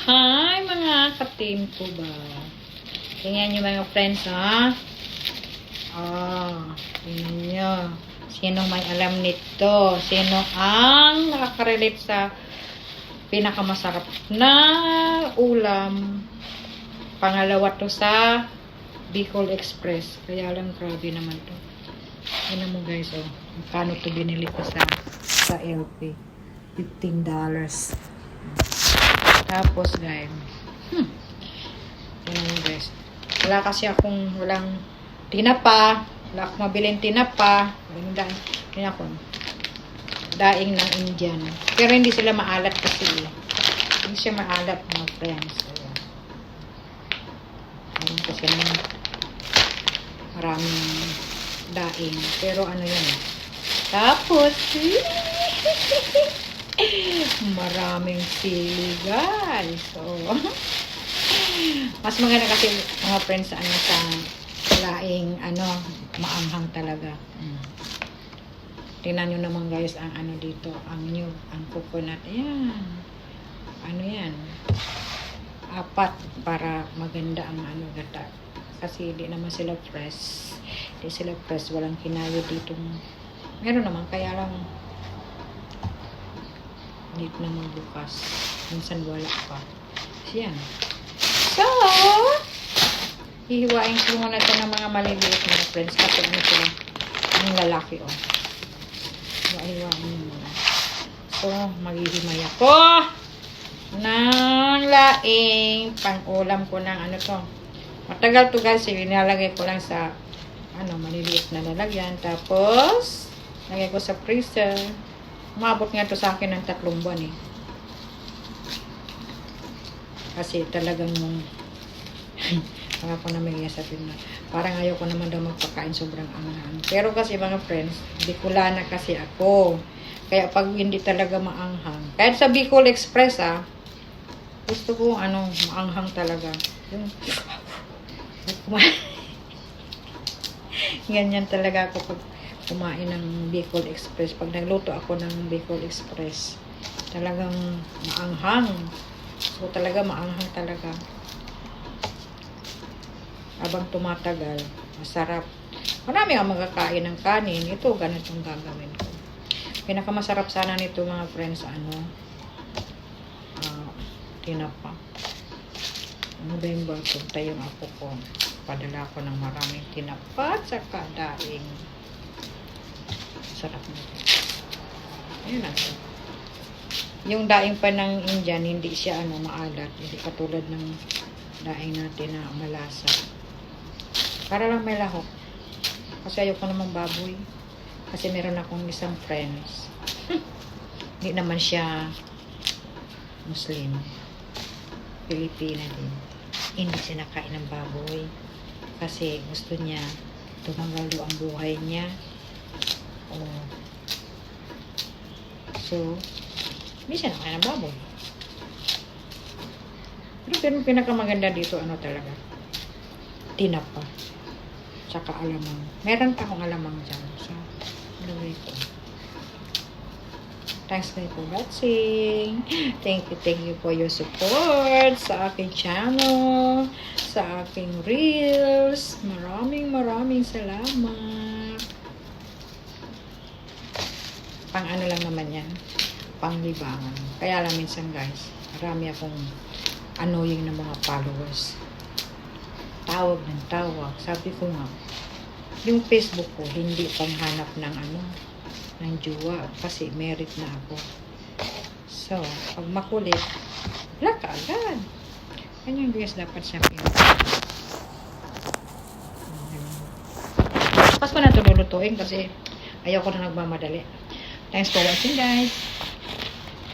Hi mga ka-team ko ba? Tingnan nyo mga friends ha. Tingnan nyo. Sino may alam nito? Sino ang nakaka-relate sa pinakamasarap na ulam? Pangalawa to sa Bicol Express. Kaya lang grabe naman to. Ano mo guys magkano to binili ko sa LP? $15. Tapos guys, yun guys, wala kasi akong walang tinapa, wala akong mabiling tinapa, kaya ako daing ng Indian, pero hindi sila maalat kasi hindi siya maalat mga friends. Ayun kasi maraming daing, pero ano yun tapos maraming sili guys. So mas maganda kasi mga friends sa laing maanghang talaga. Tingnan nyo naman guys ang dito, ang coconut. Ayan, yan 4 para maganda ang gata, kasi di naman sila fresh, walang kinayo dito. Meron naman, kaya lang dito naman bukas. Minsan wala pa. Yan. So, hihiwain ko muna ito ng mga maliliit mga friends. Kasi sila, ang lalaki hihiwain muna. So, maghihimay ako ng laing pang-ulam ko ng to. Matagal to guys. Nilalagay ko lang sa maliliit na lalagyan. Tapos, lagay ko sa freezer. Umabot nga to sa akin ng 3 buwan kasi talagang ako na may sabihin na parang ayoko naman daw magpakain sobrang anghang. Pero kasi mga friends, Bicolana kasi ako. Kaya pag hindi talaga maanghang, kahit sa Bicol Express gusto ko maanghang talaga. Yung ganyan talaga ako pag kumain ng Bicol Express. Pag nagluto ako ng Bicol Express, talagang maanghang. So talaga maanghang talaga. Habang tumatagal, masarap. Marami ang magkakain ng kanin. Ito, ganitong gagawin ko. Pinakamasarap sana nito mga friends, tinapa. November, punta yung apo ko. Padala ko ng maraming tinapa at saka daing. Sarap nito. Ayun lang. Yung daing pa ng Indian, hindi siya maalat. Hindi katulad ng daing natin na malasa. Para lang may lahok. Kasi ayoko naman baboy. Kasi meron akong isang friends. Hindi naman siya Muslim. Pilipina din. Hindi siya nakain ng baboy. Kasi gusto niya tumangalo ang buhay niya. So, hindi siya nakain ng baboy. Pero pinakamaganda dito, talaga, tinapa. Tsaka alamang. Meron pa akong alamang dyan. So, gawin ko. Thanks for watching. Thank you for your support sa aking channel, sa aking reels. Maraming salamat. Pang lang naman yan. Panglibangan. Kaya lang minsan guys, marami akong annoying na mga followers. Tawag ng tawag. Sabi ko nga, yung Facebook ko, hindi panghanap ng ng jowa. Kasi merit na ako. So, pag makulit, wala ka agad. Kanyang guys, dapat siya pas ko na ito lulutuin kasi ayaw ko na nagmamadali. Thanks for watching guys.